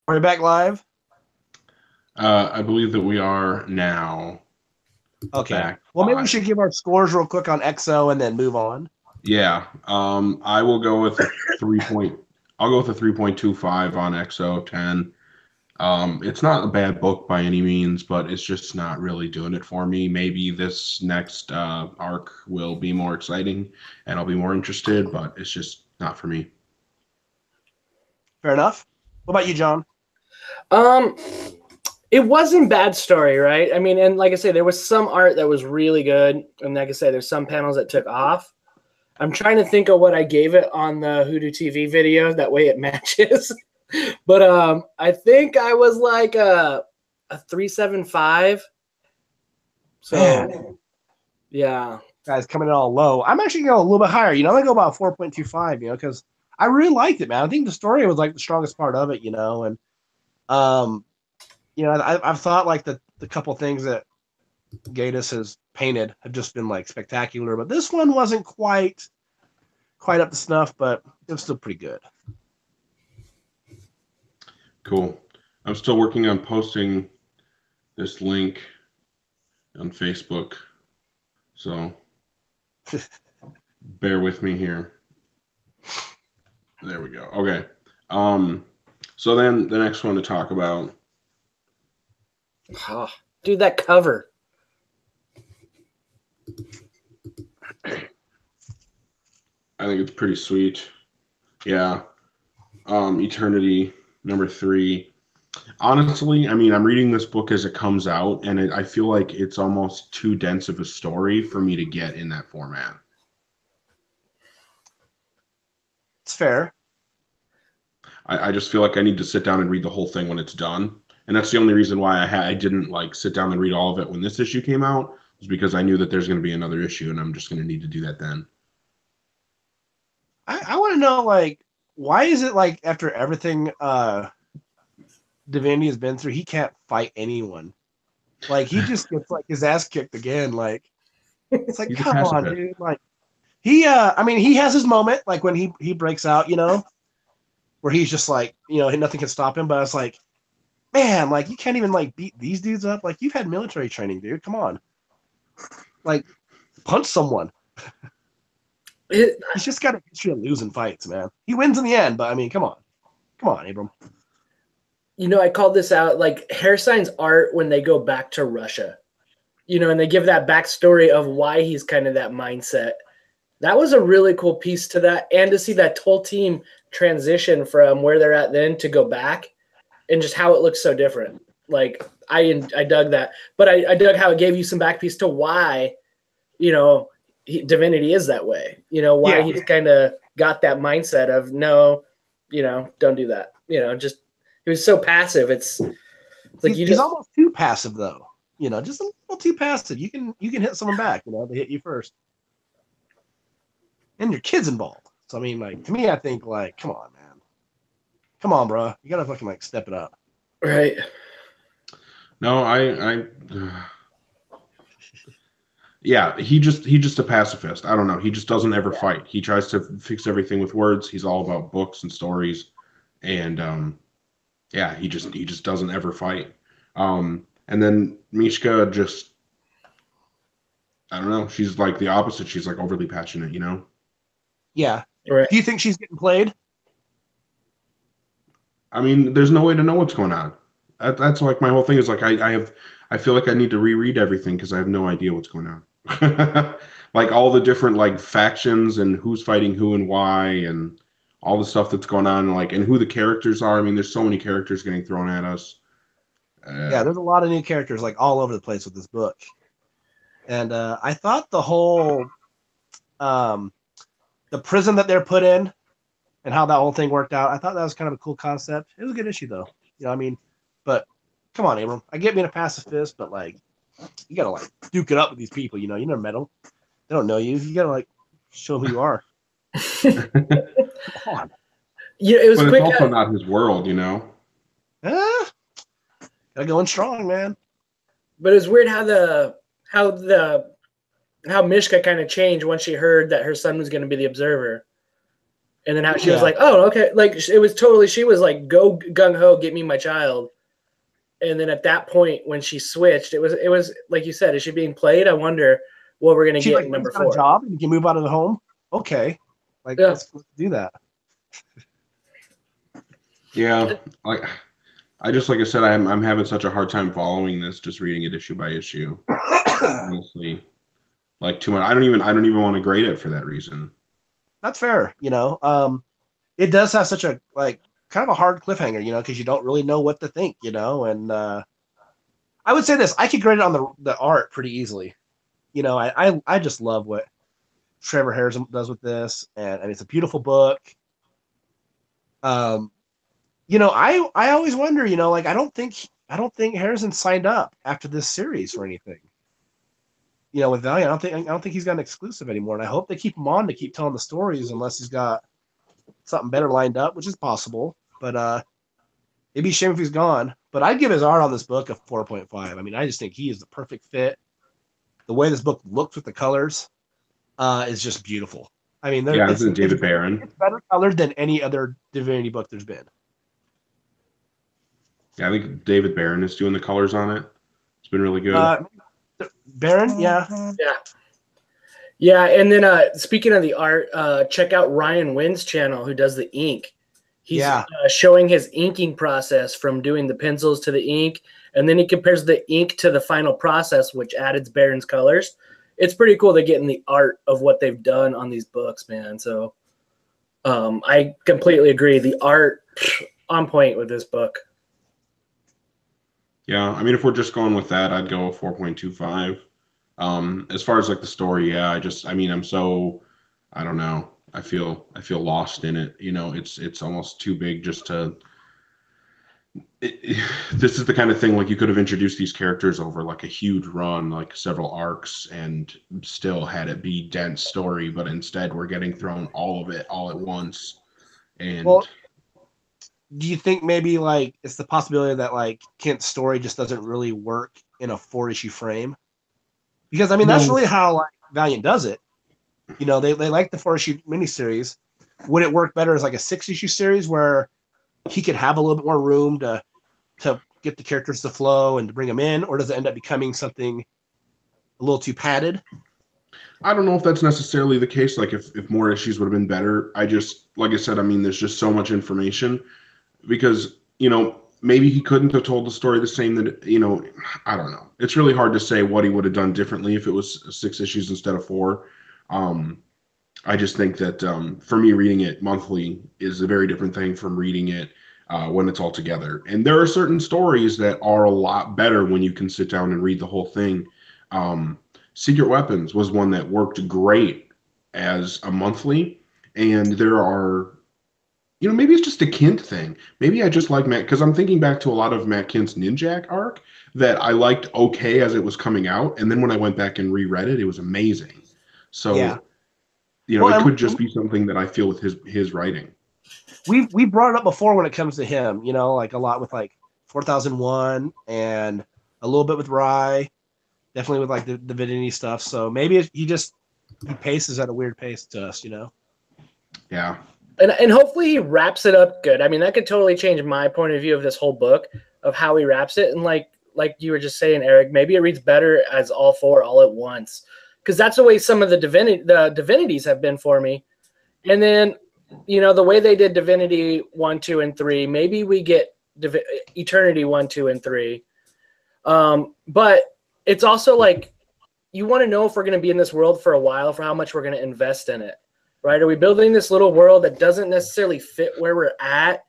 Are we back live? I believe that we are now Okay. back Well, maybe we live. should give our scores real quick on XO and then move on. Yeah. I will go with a 3.25 on XO10. It's not a bad book by any means, but it's just not really doing it for me. Maybe this next arc will be more exciting and I'll be more interested, but it's just not for me. Fair enough. What about you, John? Um, it wasn't bad story, right? I mean, and like I say, there was some art that was really good, and like I say, there's some panels that took off. I'm trying to think of what I gave it on the Hoodoo TV video. That way, it matches. But I think I was like a 3.75. So, Man. yeah, Guys coming in all low. I'm actually going a little bit higher. I'm going to go about 4.25, because I really liked it, man. I think the story was like the strongest part of it, and I've thought like the couple things that Gatiss has painted have just been like spectacular, but this one wasn't quite up to snuff, but it was still pretty good. Cool. I'm still working on posting this link on Facebook, so bear with me here. There we go. Okay. So then the next one to talk about. oh, dude, that cover. I think it's pretty sweet. Yeah. Eternity #3. Honestly, I mean, I'm reading this book as it comes out, and I feel like it's almost too dense of a story for me to get in that format. It's fair. I just feel like I need to sit down and read the whole thing when it's done. And that's the only reason why I didn't like sit down and read all of it when this issue came out, was because I knew that there's going to be another issue, and I'm just going to need to do that then. I want to know, like, why is it like after everything Divinity has been through, he can't fight anyone? Like, he just gets like his ass kicked again. Like, it's like, He's a come on, pacifist. dude. Like, he he has his moment, like when he breaks out, where he's just like, nothing can stop him. But it's like, man, like, you can't even like beat these dudes up. Like, you've had military training, dude. Come on, like, punch someone. He's just got a history of losing fights, man. He wins in the end, but I mean, come on, Abram. I called this out, like Hairsign's art when they go back to Russia, and they give that backstory of why he's kind of that mindset. That was a really cool piece to that, and to see that whole team transition from where they're at then to go back, and just how it looks so different. Like I dug that, but I dug how it gave you some back piece to why, Divinity is that way. Why he's kind of got that mindset of no, don't do that. Just he was so passive. It's like he's almost too passive though. Just a little too passive. You can hit someone back. They hit you first, and your kid's involved. So I mean, like, to me, I think like, come on, man, come on, bro, you gotta fucking like step it up. Right. No, yeah, he just a pacifist. I don't know. He just doesn't ever fight. He tries to fix everything with words. He's all about books and stories, and yeah, he just doesn't ever fight. And then Mishka just, I don't know. She's like the opposite. She's like overly passionate, Yeah. Right. Do you think she's getting played? I mean, there's no way to know what's going on. That's like my whole thing is like I feel like I need to reread everything because I have no idea what's going on. Like all the different like factions and who's fighting who and why and all the stuff that's going on, like, and who the characters are. I mean, there's so many characters getting thrown at us. Yeah, there's a lot of new characters like all over the place with this book. And I thought the whole the prison that they're put in and how that whole thing worked out, I thought that was kind of a cool concept. It was a good issue though. I mean, but come on, Abram. I get being a pacifist, but like, you gotta like duke it up with these people. You never met them. They don't know you. You gotta like show who you are. Come on. It was but quick. It's also not his world, Gotta go in strong, man. But it's weird how Mishka kind of changed once she heard that her son was going to be the observer, And then how she was like, oh, okay. Like it was totally, she was like, go gung ho, get me my child. And then at that point, when she switched, it was like you said, is she being played? I wonder what we're going to get in number 4. A job and you can move out of the home. Okay. Like, let's do that. Yeah. I just, like I said, I'm having such a hard time following this, just reading it issue by issue. Honestly, like too much. I don't even want to grade it for that reason. That's fair. It does have such a kind of a hard cliffhanger, because you don't really know what to think, and I would say this, I could grade it on the art pretty easily. I just love what Trevor Harrison does with this, and it's a beautiful book. I always wonder, I don't think Harrison signed up after this series or anything. With Valiant, I don't think he's got an exclusive anymore, and I hope they keep him on to keep telling the stories unless he's got something better lined up, which is possible. But it'd be a shame if he's gone. But I'd give his art on this book a 4.5. I mean, I just think he is the perfect fit. The way this book looks with the colors is just beautiful. I mean, it's David Barron. It's better colored than any other Divinity book there's been. Yeah, I think David Barron is doing the colors on it. It's been really good. Barron, yeah. And then speaking of the art, check out Ryan Wynn's channel, who does the ink. He's showing his inking process from doing the pencils to the ink, and then he compares the ink to the final process, which added Barron's colors. It's pretty cool to get in the art of what they've done on these books, man. So I completely agree. The art on point with this book. Yeah, I mean, if we're just going with that, I'd go 4.25. As far as like the story, I don't know. I feel lost in it. It's almost too big just to. This is the kind of thing like you could have introduced these characters over like a huge run, like several arcs, and still had it be dense story. But instead, we're getting thrown all of it all at once. And do you think maybe like it's the possibility that like Kent's story just doesn't really work in a 4-issue frame? Because I mean, that's really how like Valiant does it. They like the 4-issue miniseries. Would it work better as like a 6-issue series where he could have a little bit more room to get the characters to flow and to bring them in, or does it end up becoming something a little too padded? I don't know if that's necessarily the case. Like if more issues would have been better. Like I said, I mean, there's just so much information because, maybe he couldn't have told the story the same that, I don't know. It's really hard to say what he would have done differently if it was 6 issues instead of 4. I just think that for me, reading it monthly is a very different thing from reading it when it's all together. And there are certain stories that are a lot better when you can sit down and read the whole thing. Secret Weapons was one that worked great as a monthly. And there are, maybe it's just a Kent thing. Maybe I just like Matt, because I'm thinking back to a lot of Matt Kent's Ninjak arc that I liked okay as it was coming out. And then when I went back and reread it, it was amazing. So, it could just be something that I feel with his writing. We brought it up before when it comes to him, like a lot with like 4001 and a little bit with Rye, definitely with like the Divinity stuff. So maybe he paces at a weird pace to us, Yeah. And hopefully he wraps it up good. I mean, that could totally change my point of view of this whole book, of how he wraps it. And like you were just saying, Eric, maybe it reads better as all 4 all at once. Because that's the way some of the divinities have been for me. And then, the way they did Divinity 1, 2, and 3, maybe we get Eternity 1, 2, and 3. But it's also like, you want to know if we're going to be in this world for a while, for how much we're going to invest in it. Right? Are we building this little world that doesn't necessarily fit where we're at?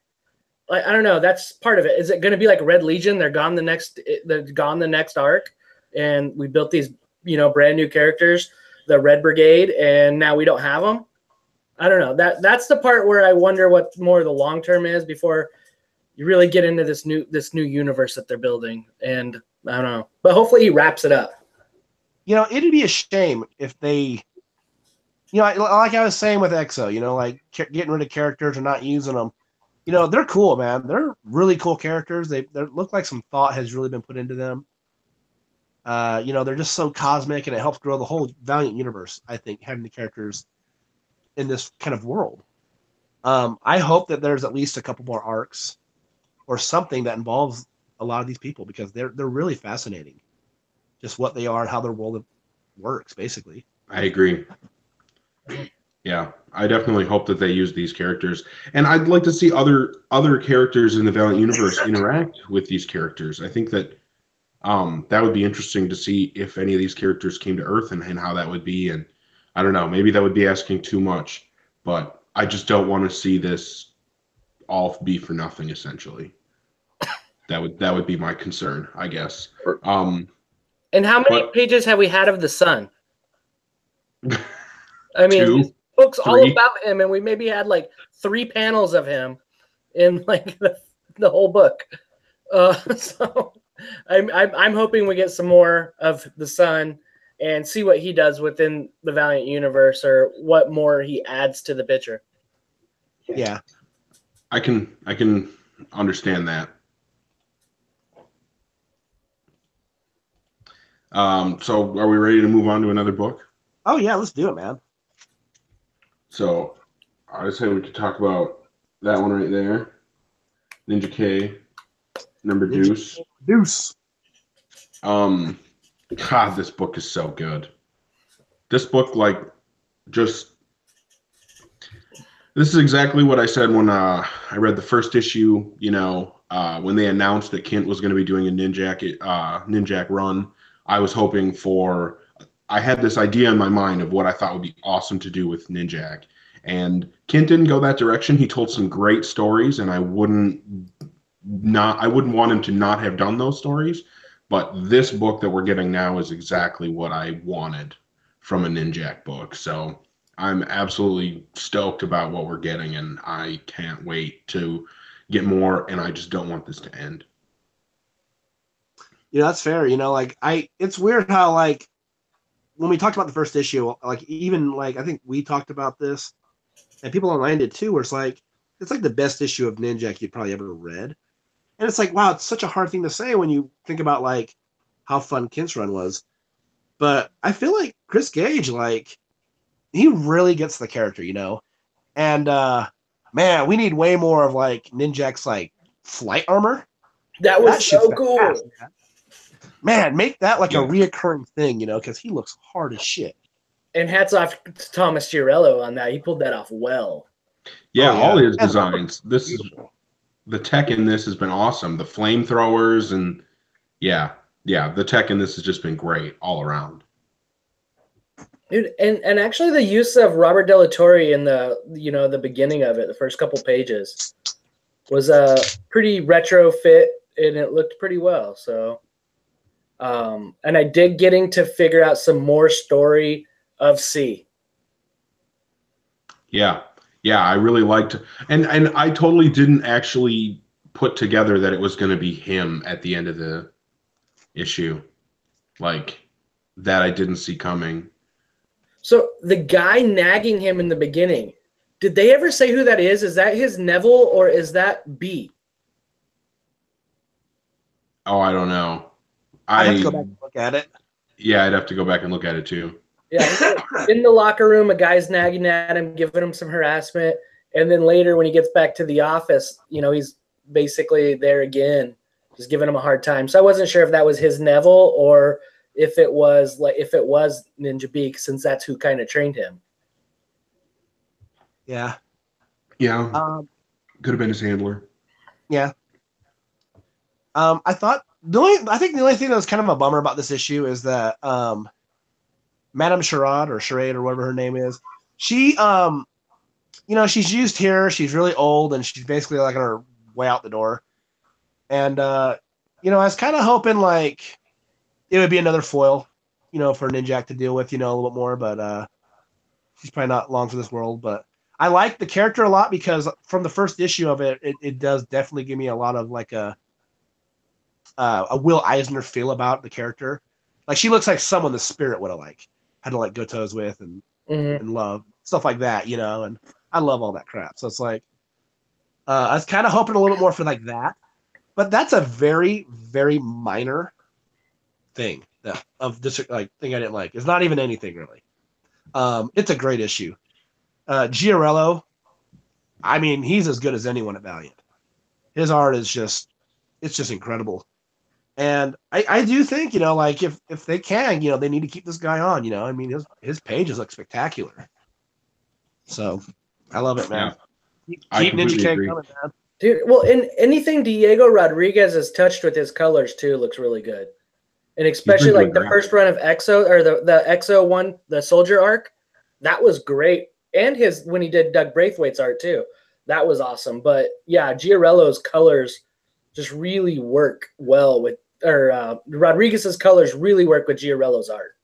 Like, I don't know. That's part of it. Is it going to be like Red Legion? They're gone the next arc, and we built these, brand new characters, the Red Brigade, and now we don't have them. I don't know. That's the part where I wonder what more the long term is before you really get into this new universe that they're building. And I don't know, but hopefully he wraps it up. It'd be a shame if they. Like I was saying with EXO, like getting rid of characters or not using them. They're cool, man. They're really cool characters. They look like some thought has really been put into them. They're just so cosmic, and it helps grow the whole Valiant universe, I think, having the characters in this kind of world. I hope that there's at least a couple more arcs or something that involves a lot of these people because they're really fascinating. Just what they are and how their world works, basically. I agree. Yeah, I definitely hope that they use these characters, and I'd like to see other characters in the Valiant universe interact with these characters. I think that that would be interesting to see if any of these characters came to Earth and how that would be. And I don't know, maybe that would be asking too much, but I just don't want to see this all be for nothing. Essentially, that would be my concern, I guess. And how many But pages have we had of the Sun? I mean, two, this book's all three. about him, and we maybe had like 3 panels of him in like the whole book. So I'm hoping we get some more of the Sun and see what he does within the Valiant universe or what more he adds to the picture. Yeah. I can understand that. So are we ready to move on to another book? Oh yeah, let's do it, man. So I say we could talk about that one right there. Ninja K, number Deuce. Deuce. God, this book is so good. This book, like, just this is exactly what I said when I read the first issue. You know, when they announced that Kent was going to be doing a Ninjak run, I was hoping for. I had this idea in my mind of what I thought would be awesome to do with Ninjak, and Kent didn't go that direction. He told some great stories, and I wouldn't want him to not have done those stories. But this book that we're getting now is exactly what I wanted from a Ninjak book. So I'm absolutely stoked about what we're getting, and I can't wait to get more, and I just don't want this to end. You know, that's fair. You know, like it's weird how like when we talked about the first issue, like even like I think we talked about this, and people online did too, where it's like the best issue of Ninjak you'd probably ever read. And it's like, wow, it's such a hard thing to say when you think about like how fun Kent's run was. But I feel like Chris Gage, like, he really gets the character, you know? And man, we need way more of like Ninjak's like flight armor. That was so cool. Man, make that like a reoccurring thing, you know, because he looks hard as shit. And hats off to Thomas Giorello on that. He pulled that off well. Yeah, all his designs. This is the tech in this has been awesome. The flamethrowers and yeah, the tech in this has just been great all around. Dude, and actually the use of Robert Delatorre in the beginning of it, the first couple pages, was a pretty retro fit, and it looked pretty well. So, and I did getting to figure out some more story of C. Yeah, I really liked it. And I totally didn't actually put together that it was going to be him at the end of the issue. Like, that I didn't see coming. So the guy nagging him in the beginning, did they ever say who that is? Is that his Neville or is that B? Oh, I don't know. I'd have to go back and look at it. Yeah, I'd have to go back and look at it too. Yeah, in the locker room, a guy's nagging at him, giving him some harassment. And then later when he gets back to the office, you know, he's basically there again, just giving him a hard time. So I wasn't sure if that was his Neville or if it was Ninja Beak, since that's who kind of trained him. Yeah. Yeah. Could have been his handler. Yeah. I think the only thing that was kind of a bummer about this issue is that Madame Charade or whatever her name is, she you know, she's used here, she's really old and she's basically like on her way out the door. And you know, I was kind of hoping like it would be another foil, you know, for Ninjak to deal with, you know, a little bit more, but she's probably not long for this world. But I like the character a lot because from the first issue of it does definitely give me a lot of like a Will Eisner feel about the character. Like she looks like someone the Spirit would have like had to like go toes with and love, stuff like that, you know. And I love all that crap. So it's like I was kind of hoping a little bit more for like that, but that's a very, very minor thing of this like thing I didn't like. It's not even anything really. It's a great issue. Giorello, I mean, he's as good as anyone at Valiant. His art is just, it's just incredible. And I do think, like if they can, they need to keep this guy on, I mean, his pages look spectacular. So I love it, man. Yeah, I Keep Ninja completely K agree. coming, man. Dude, well, in anything Diego Rodriguez has touched with his colors too looks really good. And especially like the first run of Exo, or the Exo one, the Soldier arc, that was great. And his when he did Doug Braithwaite's art too, that was awesome. But yeah, Giarello's colors just really work well with, or Rodriguez's colors really work with Giarello's art.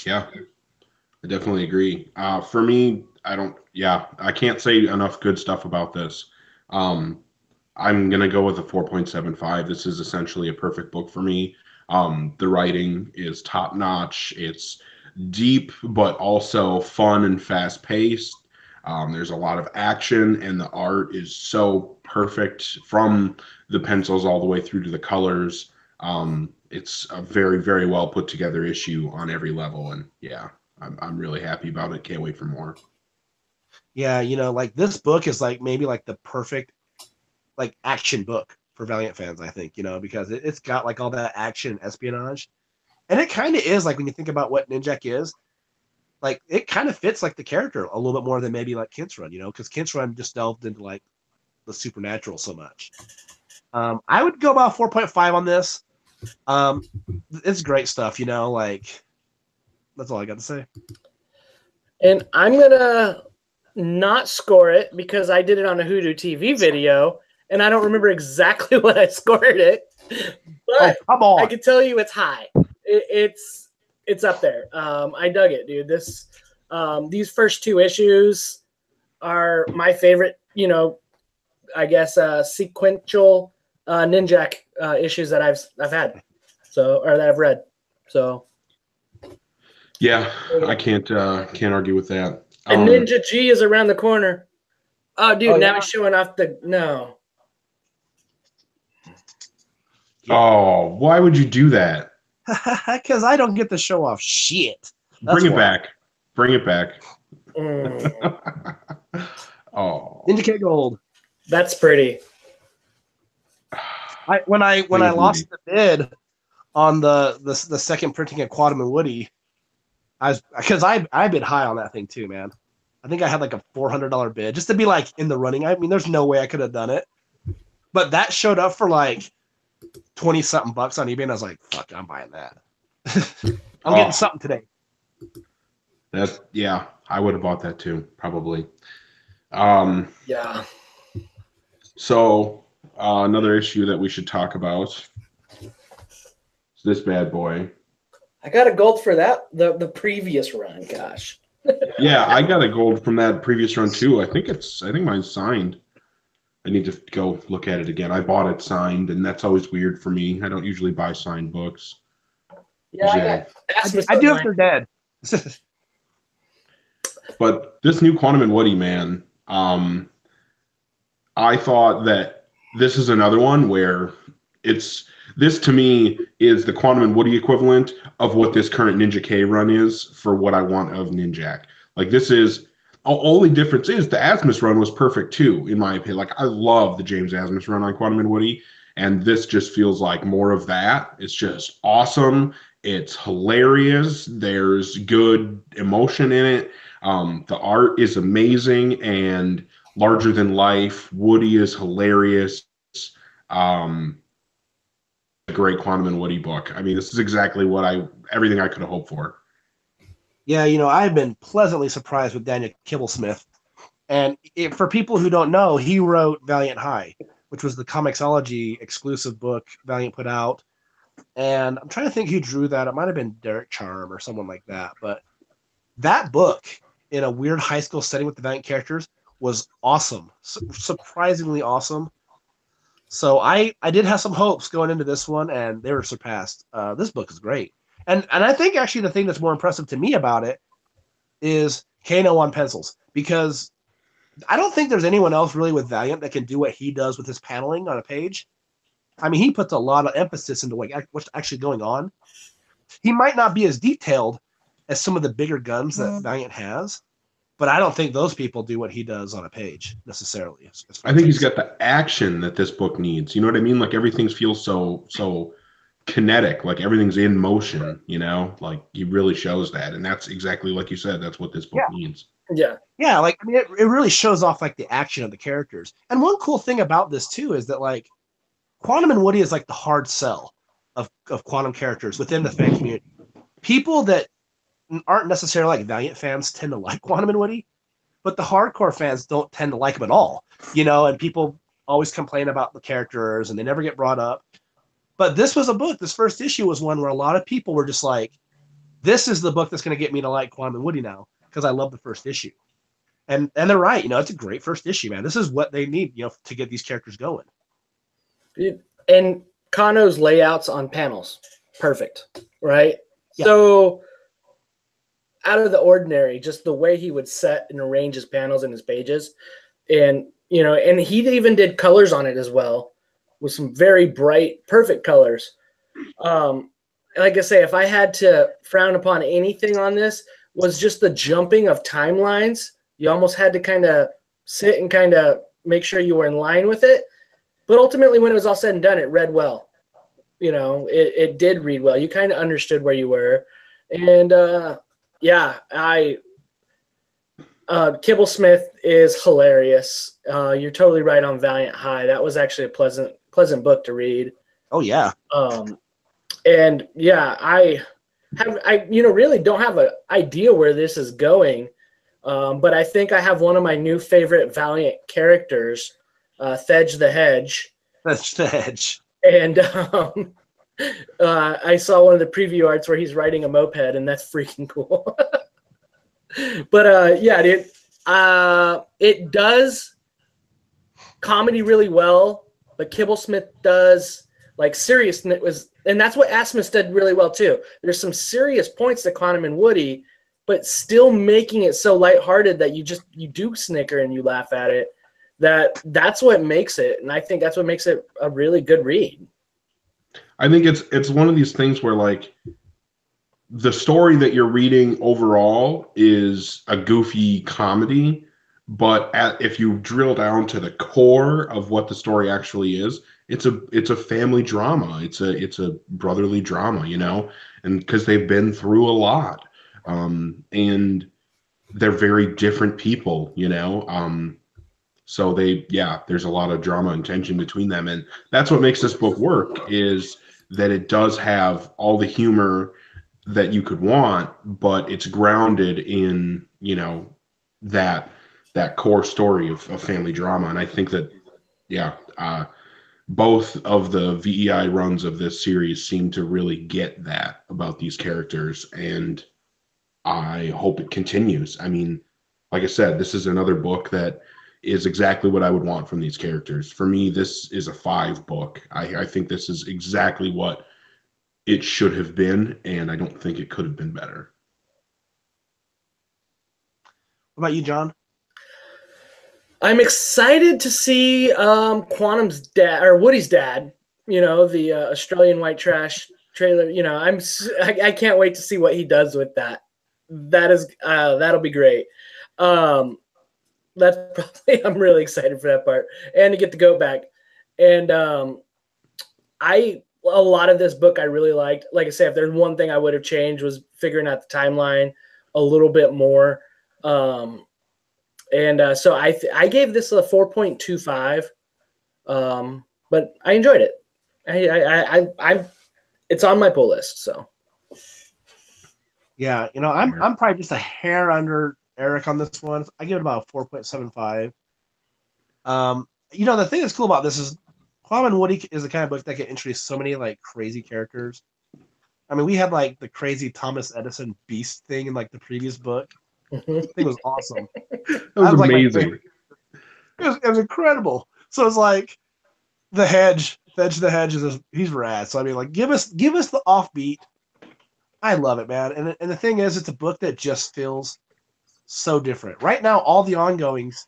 Yeah, I definitely agree. For me, I can't say enough good stuff about this. I'm gonna go with a 4.75. This is essentially a perfect book for me. The writing is top notch. It's deep, but also fun and fast paced. There's a lot of action, and the art is so perfect from the pencils all the way through to the colors. It's a very, very well put together issue on every level, and yeah, I'm really happy about it. Can't wait for more. Yeah, like this book is like maybe like the perfect like action book for Valiant fans, I think, because it's got like all that action and espionage. And it kind of is like when you think about what Ninjak is, like it kind of fits like the character a little bit more than maybe like Kint's Run, because Kint's Run just delved into like the supernatural so much. I would go about 4.5 on this. It's great stuff, like that's all I got to say. And I'm gonna not score it because I did it on a Hoodoo TV video, and I don't remember exactly what I scored it. But come on. I can tell you it's high. It's up there. I dug it, dude. These first two issues are my favorite. I guess sequential Ninjak issues that I've had, or that I've read. So yeah, I can't argue with that. And Ninja G is around the corner. Oh, dude, now he's showing off no. Oh, why would you do that? Because I don't get to show off shit. Bring it back. Bring it back. Oh, Ninja K Gold. That's pretty. When I lost the bid on the second printing of Quantum and Woody, I bid high on that thing too, man. I think I had like a $400 bid just to be like in the running. I mean, there's no way I could have done it, but that showed up for like 20 something bucks on eBay, and I was like, "Fuck, I'm buying that." I'm getting something today. I would have bought that too, probably. Yeah. So another issue that we should talk about is this bad boy. I got a gold for that the previous run. Gosh. Yeah, I got a gold from that previous run too. I think mine's signed. I need to go look at it again. I bought it signed, and that's always weird for me. I don't usually buy signed books. Yeah, I do if they're dead. But this new Quantum and Woody, man, I thought that this is another one where this to me is the Quantum and Woody equivalent of what this current Ninja K run is for what I want of Ninjak. Like this is, only difference is the Asmus run was perfect too, in my opinion. Like I love the James Asmus run on Quantum and Woody, and this just feels like more of that. It's just awesome. It's hilarious. There's good emotion in it. The art is amazing and larger than life. Woody is hilarious. A great Quantum and Woody book. I mean, this is exactly everything I could have hoped for. Yeah, I've been pleasantly surprised with Daniel Kibblesmith. And for people who don't know, he wrote Valiant High, which was the Comixology exclusive book Valiant put out. And I'm trying to think who drew that. It might have been Derek Charm or someone like that. But that book, in a weird high school setting with the Valiant characters, was awesome. Surprisingly awesome. So I did have some hopes going into this one, and they were surpassed. This book is great. And I think actually the thing that's more impressive to me about it is Kano on pencils, because I don't think there's anyone else really with Valiant that can do what he does with his paneling on a page. I mean, he puts a lot of emphasis into what's actually going on. He might not be as detailed as some of the bigger guns that Valiant has, but I don't think those people do what he does on a page necessarily. I think he's got the action that this book needs. You know what I mean? Like everything feels so kinetic, like everything's in motion, you know, like he really shows that. And that's exactly like you said, that's what this book needs. Yeah. Yeah. Like, I mean, it really shows off like the action of the characters. And one cool thing about this too, is that like Quantum and Woody is like the hard sell of Quantum characters within the fan community. People that aren't necessarily like Valiant fans tend to like Quantum and Woody, but the hardcore fans don't tend to like them at all, you know, and people always complain about the characters and they never get brought up. But this was a book. This first issue was one where a lot of people were just like, this is the book that's going to get me to like Quantum and Woody now because I love the first issue. And they're right. You know, it's a great first issue, man. This is what they need, you know, to get these characters going. And Kano's layouts on panels, perfect, right? Yeah. So out of the ordinary, just the way he would set and arrange his panels and his pages. And, you know, and he even did colors on it as well with some very bright, perfect colors. Like I say, if I had to frown upon anything on this, was just the jumping of timelines. You almost had to kind of sit and kind of make sure you were in line with it. But ultimately, when it was all said and done, it read well. You know, it did read well. You kind of understood where you were. And, yeah, Kibblesmith is hilarious. You're totally right on Valiant High. That was actually a pleasant book to read. Oh, yeah. And, yeah, I really don't have an idea where this is going. But I think I have one of my new favorite Valiant characters, Thedge the Hedge. Thedge the Hedge. And I saw one of the preview arts where he's riding a moped, and that's freaking cool. But yeah, it does comedy really well, but Kibblesmith does like seriousness, and that's what Asmus did really well too. There's some serious points to Quantum and Woody, but still making it so lighthearted that you do snicker and you laugh at it. That's what makes it, and I think that's what makes it a really good read. I think it's one of these things where like the story that you're reading overall is a goofy comedy, but if you drill down to the core of what the story actually is, it's a family drama. It's a brotherly drama, you know, and because they've been through a lot, and they're very different people, you know. So there's a lot of drama and tension between them. And that's what makes this book work, is that it does have all the humor that you could want, but it's grounded in, you know, that core story of family drama. And I think that, both of the VEI runs of this series seem to really get that about these characters. And I hope it continues. I mean, like I said, this is another book that is exactly what I would want from these characters. For me, this is a 5 book. I think this is exactly what it should have been, and I don't think it could have been better. What about you, John? I'm excited to see Quantum's dad, or Woody's dad, you know, the Australian white trash trailer. You know, I can't wait to see what he does with that. That'll be great. That's probably, I'm really excited for that part, and to get the goat back. And a lot of this book I really liked. Like I say, if there's one thing I would have changed was figuring out the timeline a little bit more. So I gave this a 4.25, but I enjoyed it. It's on my pull list. So yeah, you know, I'm probably just a hair under Eric on this one. I give it about a 4.75. You know, the thing that's cool about this is Quantum and Woody is the kind of book that can introduce so many like crazy characters. I mean, we had like the crazy Thomas Edison beast thing in like the previous book. The thing was awesome. That was amazing. It was incredible. So it's like the Thedge the Hedge he's rad. So I mean, like give us the offbeat. I love it, man. And the thing is, it's a book that just feels so different. Right now, all the ongoings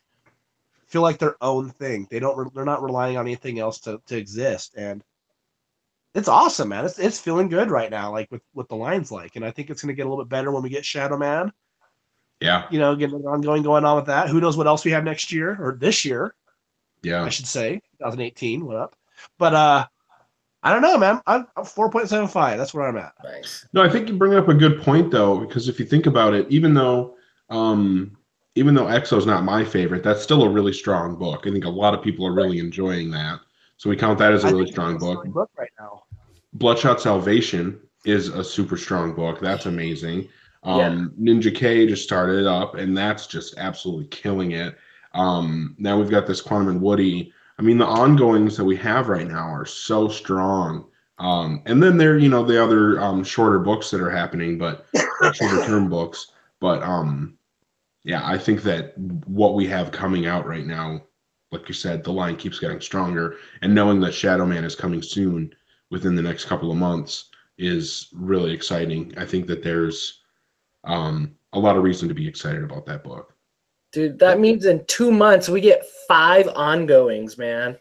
feel like their own thing. They're not relying on anything else to exist, and it's awesome, man. It's feeling good right now, like with the lines like, and I think it's going to get a little bit better when we get Shadow Man. Yeah. Getting an ongoing going on with that. Who knows what else we have next year or this year? Yeah. I should say 2018 went up, but I don't know, man. I'm 4.75. That's where I'm at. Nice. No, I think you bring up a good point though, because if you think about it, even though Exo's not my favorite, that's still a really strong book. I think a lot of people are really enjoying that. So we count that as a really strong book. Right now. Bloodshot Salvation is a super strong book. That's amazing. Yeah. Ninja K just started up, and that's just absolutely killing it. Now we've got this Quantum and Woody. I mean, the ongoings that we have right now are so strong. And then there, the other shorter books that are happening, but shorter term books. But yeah, I think that what we have coming out right now, like you said, the line keeps getting stronger, and knowing that Shadow Man is coming soon within the next couple of months is really exciting. I think that there's a lot of reason to be excited about that book. Dude, that means in 2 months we get 5 ongoings, man.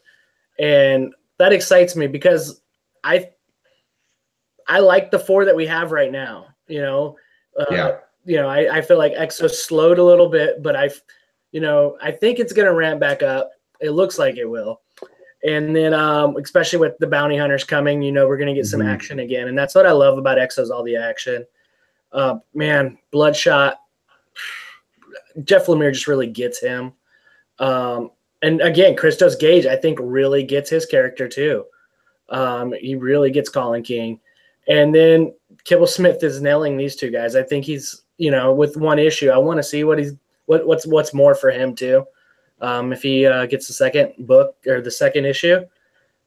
And that excites me because I like the 4 that we have right now, Yeah. I feel like Exo slowed a little bit, but I think it's going to ramp back up. It looks like it will. And then, especially with the bounty hunters coming, we're going to get some action again. And that's what I love about Exo's, all the action. Man, Bloodshot, Jeff Lemire just really gets him. And again, Christos Gage, I think, really gets his character too. He really gets Colin King. And then Kibble Smith is nailing these 2 guys. I think he's, with 1 issue, I want to see what's more for him too. If he gets the second book or the second issue,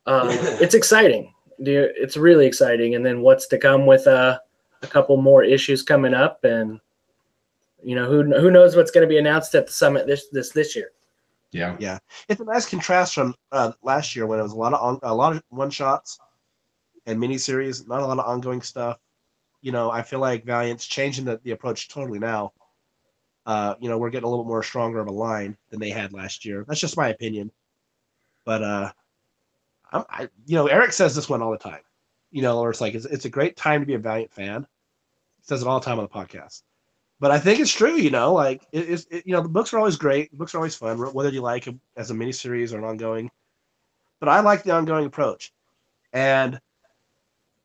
it's exciting, dude. It's really exciting. And then what's to come with a couple more issues coming up, and who knows what's going to be announced at the summit this year. Yeah. It's a nice contrast from last year when it was a lot of one shots and miniseries, not a lot of ongoing stuff. I feel like Valiant's changing the approach totally now. We're getting a little more stronger of a line than they had last year. That's just my opinion. But Eric says this one all the time. Or it's like it's a great time to be a Valiant fan. He says it all the time on the podcast. But I think it's true. The books are always great. The books are always fun, whether you like them as a miniseries or an ongoing. But I like the ongoing approach, and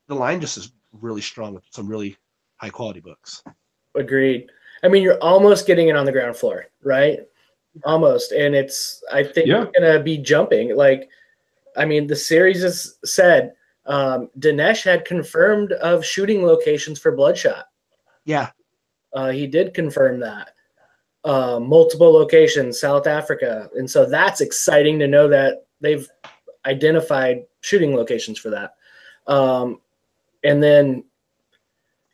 the line just is really strong with some really high quality books. Agreed. I mean, you're almost getting it on the ground floor, right? Almost. And I think it's going to be jumping. The series has said Dinesh had confirmed of shooting locations for Bloodshot. Yeah. He did confirm that. Multiple locations, South Africa. And so that's exciting to know that they've identified shooting locations for that. And then,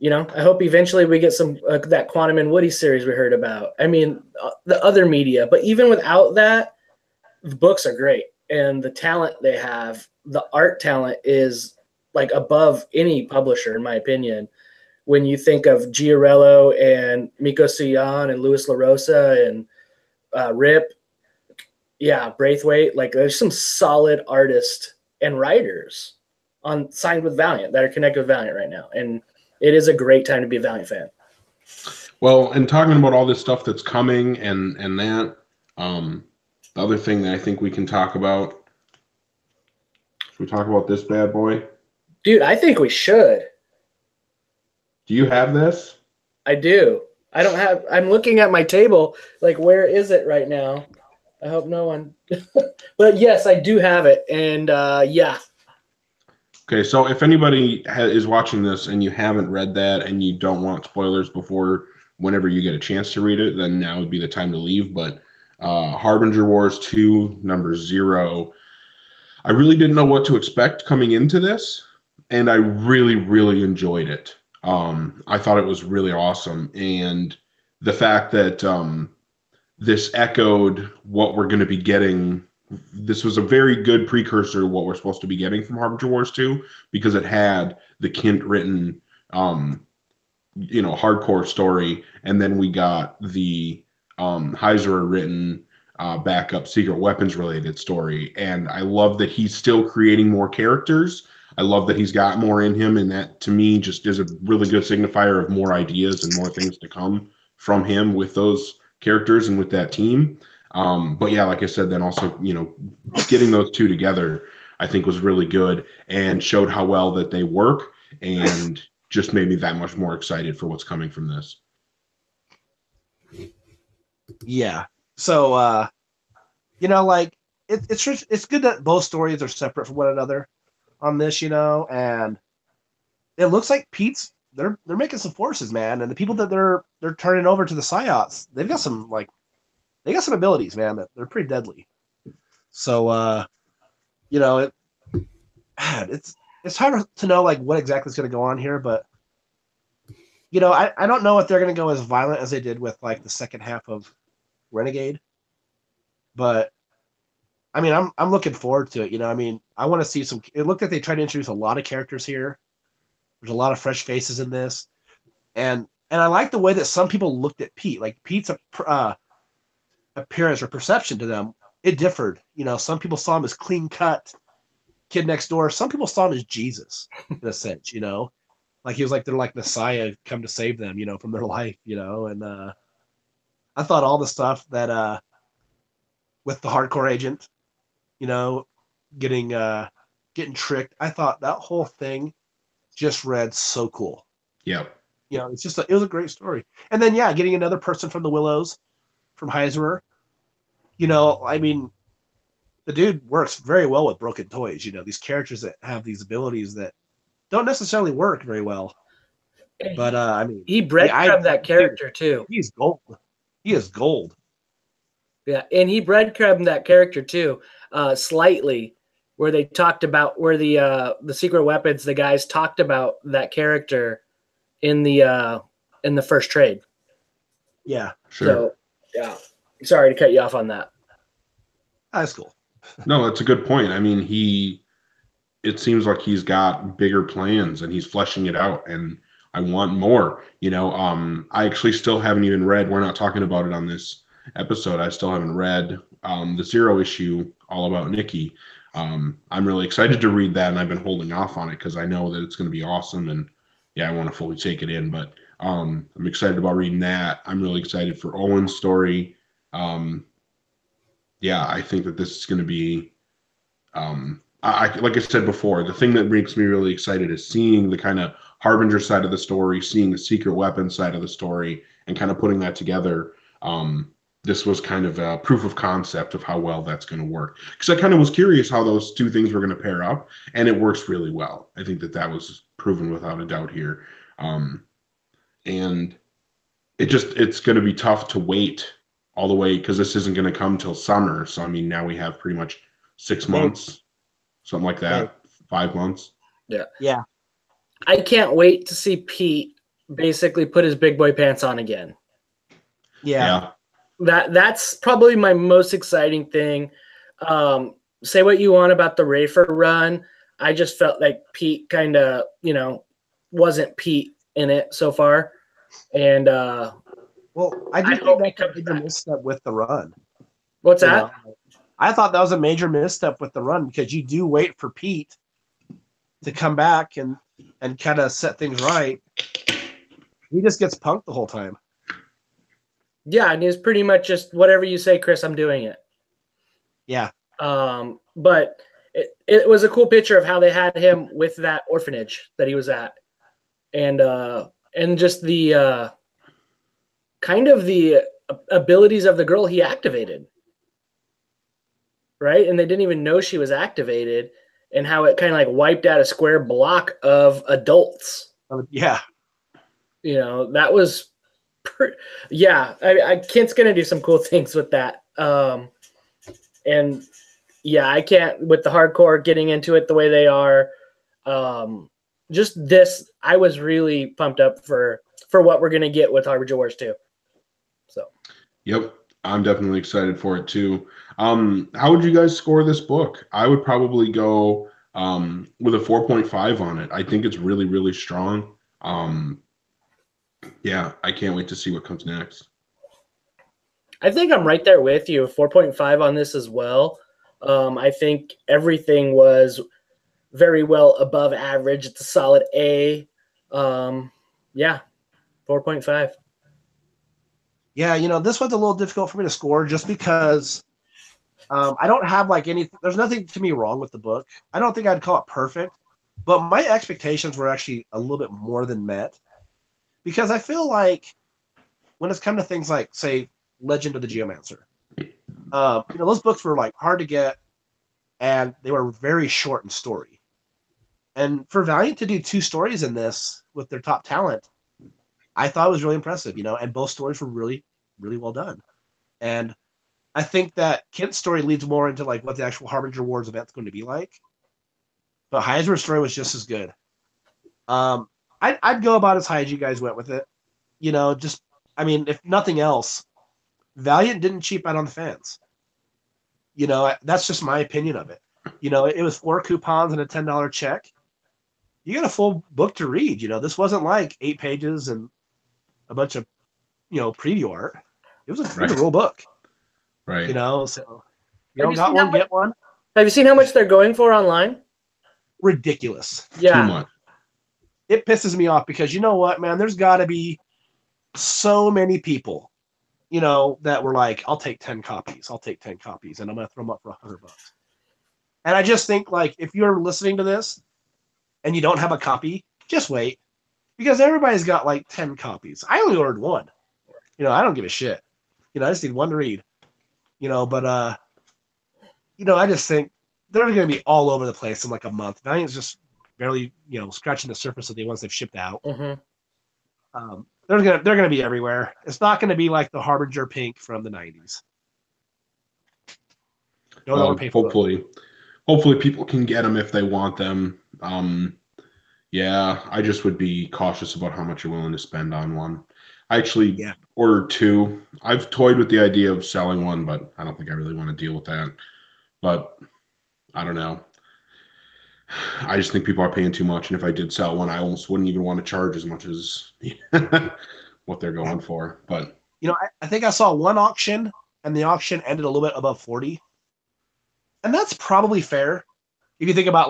I hope eventually we get some that Quantum and Woody series we heard about. I mean, the other media, but even without that, the books are great. And the talent they have, the art talent is above any publisher, in my opinion. When you think of Giorello and Miko Suyan and Louis LaRosa and Rip, Braithwaite, there's some solid artists and writers signed with Valiant that are connected with Valiant right now. And it is a great time to be a Valiant fan. Well, and talking about all this stuff that's coming and that, the other thing that I think we can talk about, should we talk about this bad boy? Dude, I think we should. Do you have this? I do. I'm looking at my table. Where is it right now? I hope no one. But yes, I do have it. And yeah. Okay, so if anybody is watching this and you haven't read that and you don't want spoilers before whenever you get a chance to read it, then now would be the time to leave. But Harbinger Wars 2, number 0. I really didn't know what to expect coming into this, and I really, really enjoyed it. I thought it was really awesome. And the fact that this echoed what we're going to be getting, this was a very good precursor to what we're supposed to be getting from Harbinger Wars 2, because it had the Kint written, hardcore story. And then we got the Heiser written backup secret weapons related story. And I love that he's still creating more characters. I love that he's got more in him, and that to me just is a really good signifier of more ideas and more things to come from him with those characters and with that team. But yeah, like I said, then also, you know, getting those two together, I think was really good and showed how well that they work, and just made me that much more excited for what's coming from this. Yeah. So, you know, like it's good that both stories are separate from one another on this, you know, and it looks like Pete's they're making some forces, man, and the people that they're turning over to the Psyops, they've got some they got some abilities, man, that they're pretty deadly. So, you know, it's hard to know like what exactly is going to go on here, but you know, I don't know if they're going to go as violent as they did with like the second half of Renegade, but I mean, I'm looking forward to it. You know, I mean, I want to see some. It looked like they tried to introduce a lot of characters here. There's a lot of fresh faces in this, and I like the way that some people looked at Pete. Like Pete's appearance or perception to them, it differed. You know, some people saw him as clean cut kid next door. Some people saw him as Jesus in a sense. You know, like he was like they're like Messiah come to save them. You know, from their life. You know, and I thought all the stuff that with the hardcore agent, you know, getting tricked. I thought that whole thing just read so cool. Yeah. You know, it was a great story. And then yeah, getting another person from the Willows, from Heiserer. You know, I mean, the dude works very well with broken toys. You know, these characters that have these abilities that don't necessarily work very well. But I mean, he breadcrumbed that character too. He's gold. He is gold. Yeah, and he breadcrumbed that character too, slightly, where they talked about where the secret weapons, the guys talked about that character in the first trade. Yeah, sure. So, yeah, sorry to cut you off on that. That's cool. No, that's a good point. I mean, it seems like he's got bigger plans and he's fleshing it out, and I want more. You know, I actually still haven't even read. We're not talking about it on this episode. I still haven't read the Zero issue all about Nikki. I'm really excited to read that, and I've been holding off on it because I know that it's going to be awesome, and yeah, I want to fully take it in. But I'm excited about reading that. I'm really excited for Owen's story. Yeah, I think that this is going to be. Like I said before, the thing that makes me really excited is seeing the kind of Harbinger side of the story, seeing the secret weapon side of the story, and kind of putting that together. This was kind of a proof of concept of how well that's going to work. Because I kind of was curious how those two things were going to pair up, and it works really well. I think that was proven without a doubt here. And it's going to be tough to wait all the way, because this isn't going to come till summer. So, I mean, now we have pretty much 6 months, something like that, 5 months. Yeah. Yeah. I can't wait to see Pete basically put his big boy pants on again. Yeah. That's probably my most exciting thing. Say what you want about the Rafer run. I just felt like Pete kind of, you know, wasn't Pete in it so far. And well, I do think that's a major misstep with the run. What's that? Know? I thought that was a major misstep with the run, because you do wait for Pete to come back and kind of set things right. He just gets punked the whole time. Yeah, and he's pretty much just whatever you say, Chris, I'm doing it. Yeah. But it was a cool picture of how they had him with that orphanage that he was at. And just the kind of the abilities of the girl he activated. Right? And they didn't even know she was activated, and how it kind of like wiped out a square block of adults. Yeah. You know, that was Kent's gonna do some cool things with that. And yeah, I can't, with the hardcore getting into it the way they are. Just this, I was really pumped up for what we're gonna get with Harbinger Wars 2. So. Yep, I'm definitely excited for it too. How would you guys score this book? I would probably go with a 4.5 on it. I think it's really, really strong. Yeah, I can't wait to see what comes next. I think I'm right there with you. 4.5 on this as well. I think everything was very well above average. It's a solid A. Yeah, 4.5. Yeah, this one's a little difficult for me to score just because I don't have like any. There's nothing to me wrong with the book. I don't think I'd call it perfect, but my expectations were actually a little bit more than met because I feel like when it's come to things like, say, Legend of the Geomancer, those books were like hard to get, and they were very short in story. And for Valiant to do 2 stories in this with their top talent, I thought it was really impressive. And both stories were really, really well done. And I think that Kent's story leads more into like what the actual Harbinger Wars event's going to be like. But Heisler's story was just as good. I'd go about as high as you guys went with it. If nothing else, Valiant didn't cheap out on the fans. That's just my opinion of it. It was 4 coupons and a $10 check. You got a full book to read. This wasn't like 8 pages and a bunch of, preview art. It was a real book. Right. So got one, get one. Have you seen how much they're going for online? Ridiculous. Yeah. Too much. It pisses me off because you know what, man? There's got to be so many people, that were like, I'll take 10 copies. I'll take 10 copies, and I'm going to throw them up for $100. And I just think, like, if you're listening to this and you don't have a copy, just wait. Because everybody's got, like, 10 copies. I only ordered 1. I don't give a shit. I just need 1 to read. But, I just think they're going to be all over the place in, like, a month. Valiant's just barely, scratching the surface of the ones they've shipped out. Mm-hmm. They're gonna be everywhere. It's not gonna be like the Harbinger Pink from the 90s. Hopefully people can get them if they want them. Yeah, I just would be cautious about how much you're willing to spend on one. I actually ordered 2. I've toyed with the idea of selling one, but I don't think I really want to deal with that. But I don't know. I just think people are paying too much, and if I did sell one, I almost wouldn't even want to charge as much as what they're going for. But I think I saw one auction, and the auction ended a little bit above 40, and that's probably fair. If you think about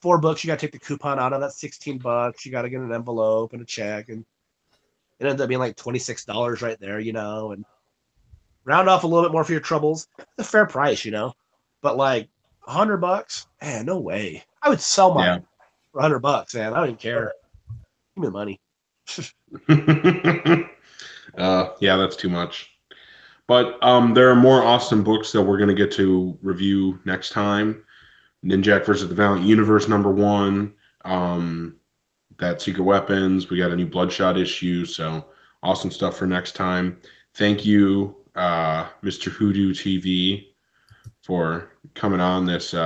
4 books, you got to take the coupon out of that, $16. You got to get an envelope and a check, and it ends up being like $26 right there, and round off a little bit more for your troubles. It's a fair price, but like $100, man, no way. I would sell mine for $100, man. I don't even care. Give me the money. Yeah, that's too much. But there are more awesome books that we're going to get to review next time. Ninjak versus the Valiant Universe #1. That Secret Weapons. We got a new Bloodshot issue. So awesome stuff for next time. Thank you, Mr. Hoodoo TV, for coming on this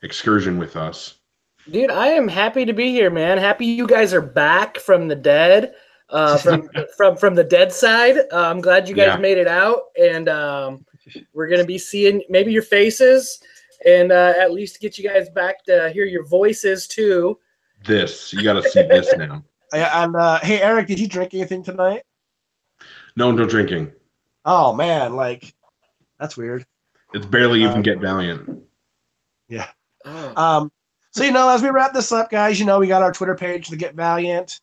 excursion with us. Dude, I am happy to be here, man. Happy you guys are back from the dead, from the dead side. I'm glad you guys made it out, and we're gonna be seeing maybe your faces, and at least get you guys back to hear your voices too. You got to see this now. And hey, Eric, did you drink anything tonight? No drinking. Oh man, that's weird. It's barely even Get Valiant. Yeah. So, as we wrap this up, guys, we got our Twitter page, the Get Valiant.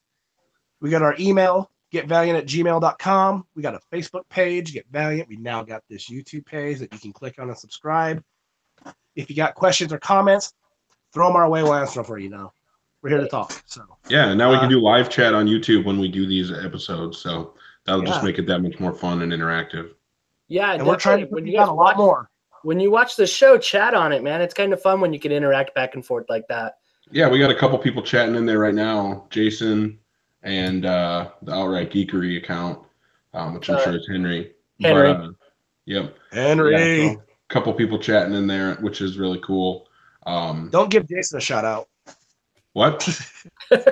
We got our email, getvaliant@gmail.com. We got a Facebook page, Get Valiant. We now got this YouTube page that you can click on and subscribe. If you got questions or comments, throw them our way. We'll answer them for you. We're here to talk. So yeah, now we can do live chat on YouTube when we do these episodes. So that'll just make it that much more fun and interactive. Yeah, and we're trying to put you guys a lot more. When you watch the show, chat on it, man. It's kind of fun when you can interact back and forth like that. Yeah, we got a couple people chatting in there right now. Jason and the Outright Geekery account, which I'm sure is Henry. Henry. Yep. Henry. Yeah, so a couple people chatting in there, which is really cool. Don't give Jason a shout out. What? There's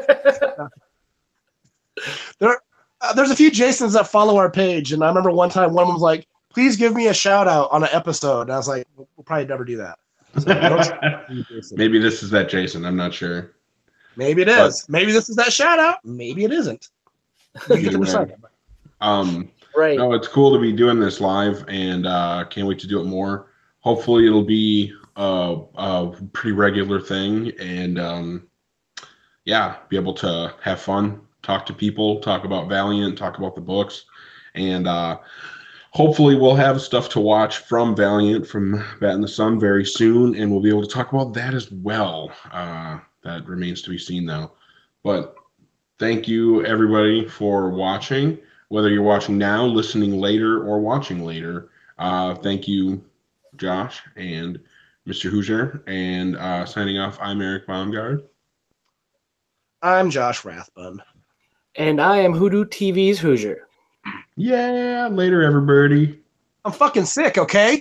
a few Jasons that follow our page, and I remember one time one of them was like, please give me a shout out on an episode. And I was like, we'll probably never do that. So maybe this is that Jason. I'm not sure. Maybe it is. Maybe this is that shout out. Maybe it isn't. You get to decide. Right. No, it's cool to be doing this live, and can't wait to do it more. Hopefully it'll be a pretty regular thing, and be able to have fun, talk to people, talk about Valiant, talk about the books. And hopefully we'll have stuff to watch from Valiant, from Bat in the Sun very soon, and we'll be able to talk about that as well. That remains to be seen, though. But thank you, everybody, for watching. Whether you're watching now, listening later, or watching later, thank you, Josh and Mr. Hoosier. And signing off, I'm Eric Baumgard. I'm Josh Rathbun. And I am Hoodoo TV's Hoosier. Yeah, later, everybody. I'm fucking sick, okay?